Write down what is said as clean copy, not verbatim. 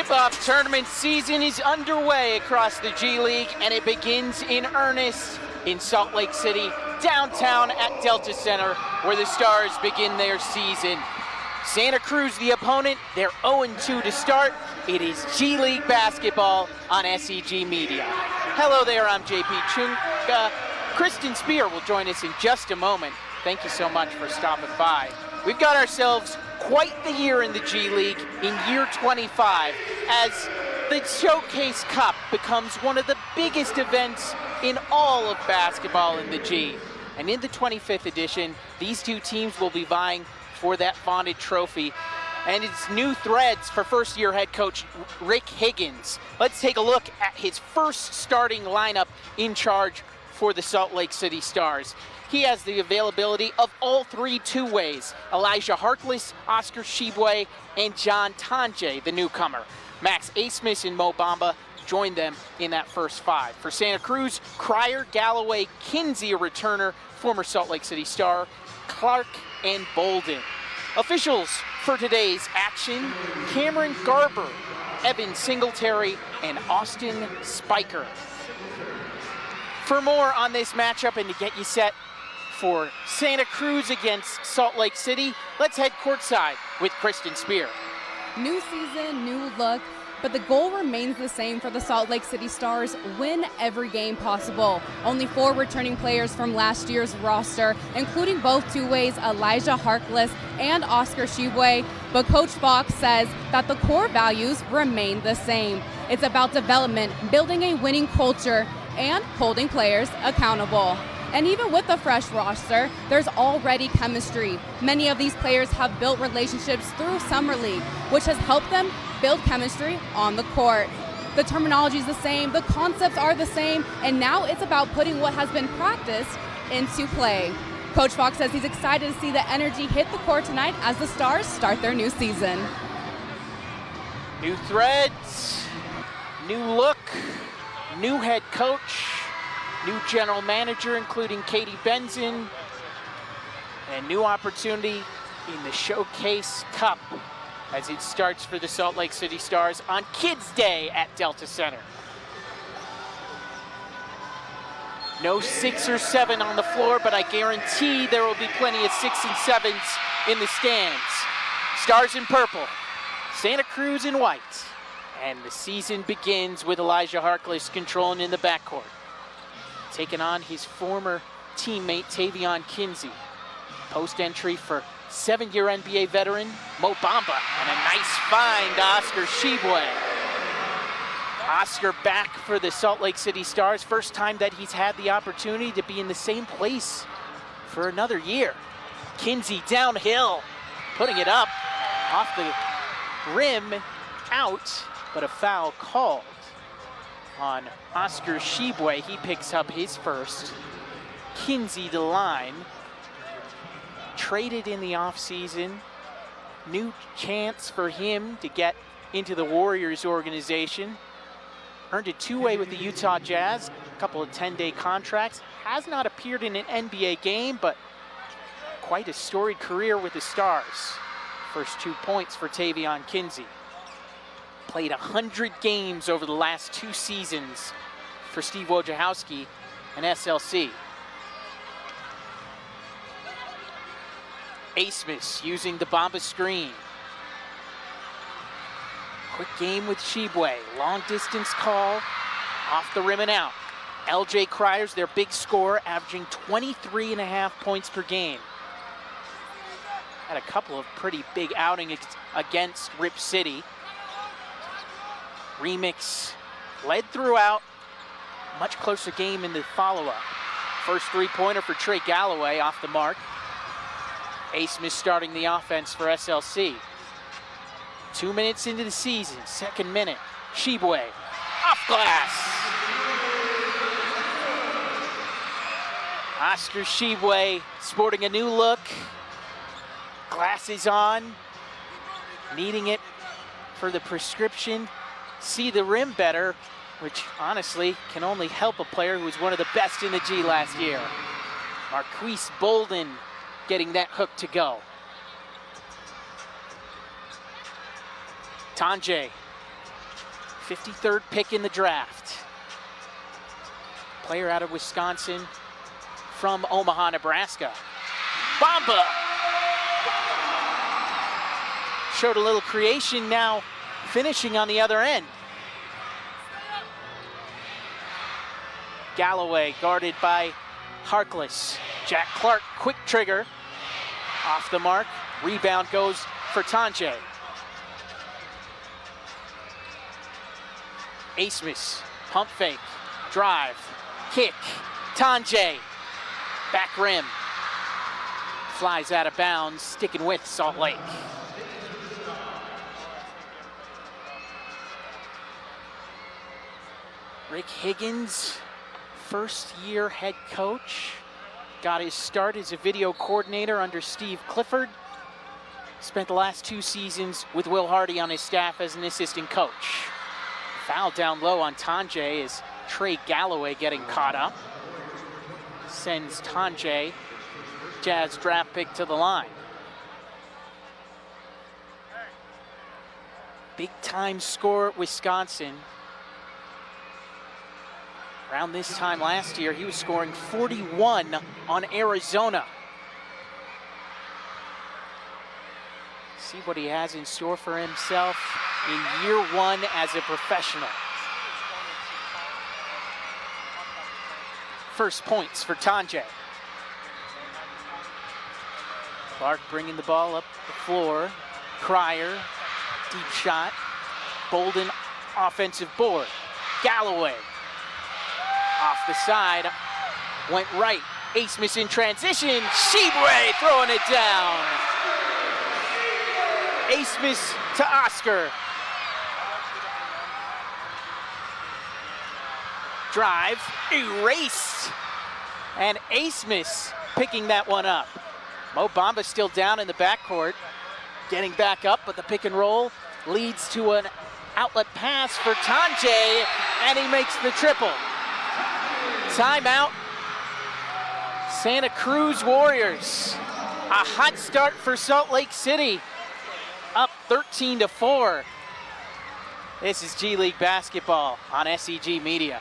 Tip-off tournament season is underway across the G League, and it begins in earnest in Salt Lake City, downtown at Delta Center, where the Stars begin their season. Santa Cruz, the opponent, they're 0-2 to start. It is G League basketball on SEG Media. Hello there, I'm JP Chunga. Kristen Spear will join us in just a moment. Thank you so much for stopping by. We've got ourselves quite the year in the G League in year 25, as the Showcase Cup becomes one of the biggest events in all of basketball in the G. And in the 25th edition, these two teams will be vying for that vaunted trophy. And it's new threads for first-year head coach Rick Higgins. Let's take a look at his first starting lineup in charge for the Salt Lake City Stars. He has the availability of all three two-ways: Elijah Harkless, Oscar Shibwe, and John Tonje, the newcomer. Max Asmus and Mo Bamba joined them in that first five. For Santa Cruz, Cryer, Galloway, Kinsey, a returner, former Salt Lake City Star, Clark, and Bolden. Officials for today's action: Cameron Garber, Evan Singletary, and Austin Spiker. For more on this matchup and to get you set for Santa Cruz against Salt Lake City, let's head courtside with Kristen Spear. New season, new look, but the goal remains the same for the Salt Lake City Stars: win every game possible. Only 4 returning players from last year's roster, including both two-ways Elijah Harkless and Oscar Shibwe, but Coach Fox says that the core values remain the same. It's about development, building a winning culture, and holding players accountable. And even with the fresh roster, there's already chemistry. Many of these players have built relationships through Summer League, which has helped them build chemistry on the court. The terminology is the same, the concepts are the same, and now it's about putting what has been practiced into play. Coach Fox says he's excited to see the energy hit the court tonight as the Stars start their new season. New threads, new look, new head coach, new general manager, including Katie Benson, and new opportunity in the Showcase Cup as it starts for the Salt Lake City Stars on Kids Day at Delta Center. No 6 or 7 on the floor, but I guarantee there will be plenty of 6 and 7s in the stands. Stars in purple, Santa Cruz in white. And the season begins with Elijah Harkless controlling in the backcourt, taking on his former teammate Tavion Kinsey. Post entry for 7-year NBA veteran Mo Bamba, and a nice find to Oscar Shibwe. Oscar back for the Salt Lake City Stars, first time that he's had the opportunity to be in the same place for another year. Kinsey downhill, putting it up off the rim, out, but a foul called on Oscar Shibwe. He picks up his first. Kinsey to line. Traded in the offseason. New chance for him to get into the Warriors organization. Earned a two-way with the Utah Jazz, a couple of 10-day contracts. Has not appeared in an NBA game, but quite a storied career with the Stars. First 2 points for Tavion Kinsey. Played 100 games over the last 2 seasons for Steve Wojciechowski and SLC. Asmus using the Bamba screen. Quick game with Shibwe. Long distance call, off the rim and out. LJ Cryer's their big scorer, averaging 23.5 points per game. Had a couple of pretty big outings against Rip City. Remix led throughout. Much closer game in the follow-up. First three-pointer for Trey Galloway off the mark. Asmus starting the offense for SLC. 2 minutes into the season, second minute. Shibwe off glass. Oscar Shibwe sporting a new look. Glasses on. Needing it for the prescription. See the rim better, which honestly can only help a player who was one of the best in the G last year. Marquise Bolden getting that hook to go. Tonje 53rd pick in the draft. Player out of Wisconsin from Omaha, Nebraska. Bamba showed a little creation, now finishing on the other end. Galloway guarded by Harkless. Jack Clark, quick trigger. Off the mark. Rebound goes for Tonje. Asmus, pump fake, drive, kick. Tonje, back rim. Flies out of bounds, sticking with Salt Lake. Rick Higgins, first-year head coach. Got his start as a video coordinator under Steve Clifford. Spent the last 2 seasons with Will Hardy on his staff as an assistant coach. Foul down low on Tonje is Trey Galloway getting caught up. Sends Tonje, Jazz draft pick, to the line. Big-time scorer at Wisconsin. Around this time last year, he was scoring 41 on Arizona. See what he has in store for himself in year 1 as a professional. First points for Tonje. Clark bringing the ball up the floor. Cryer, deep shot. Bolden, offensive board. Galloway, off the side, went right. Asmus in transition. Shebre throwing it down. Asmus to Oscar. Drive, erased. And Asmus picking that one up. Mo Bamba still down in the backcourt. Getting back up, but the pick and roll leads to an outlet pass for Tonje, and he makes the triple. Timeout. Santa Cruz Warriors. A hot start for Salt Lake City. Up 13-4. This is G League basketball on SEG Media.